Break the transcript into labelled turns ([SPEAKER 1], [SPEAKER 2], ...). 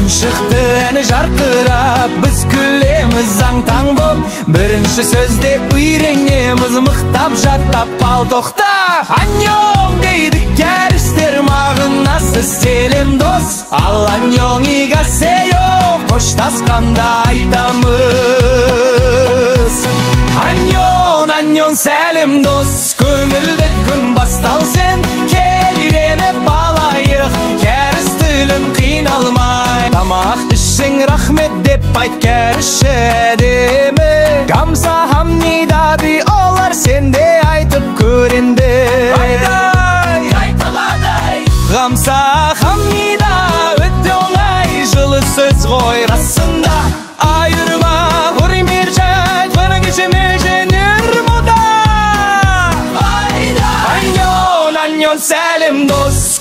[SPEAKER 1] Күн шықты әні жарқырап, біз күлеміз аң-таң боп. Бірінші сөзде үйренеміз, мықтап жаттап ал тоқта. Аньон дейді кәрістер, мағынасы сәлем дос. Ал аньон игасео, қоштасқанда айтамыз. Аньон, аньон сәлем дос, көңілді күн басталсын. Келіреніп алайық, кәріс тілін қиналмай. Тамақ ішің рахмет деп айт кәріші әдемі. Камса хамнидади олар сенде айтып көрінді. Камса хамнида өтті оңай, жылы сөз ғой расында. Айырма ғұрмер жайт, ғының кешеме женер мұда. Аньон, аньон сәлем дос.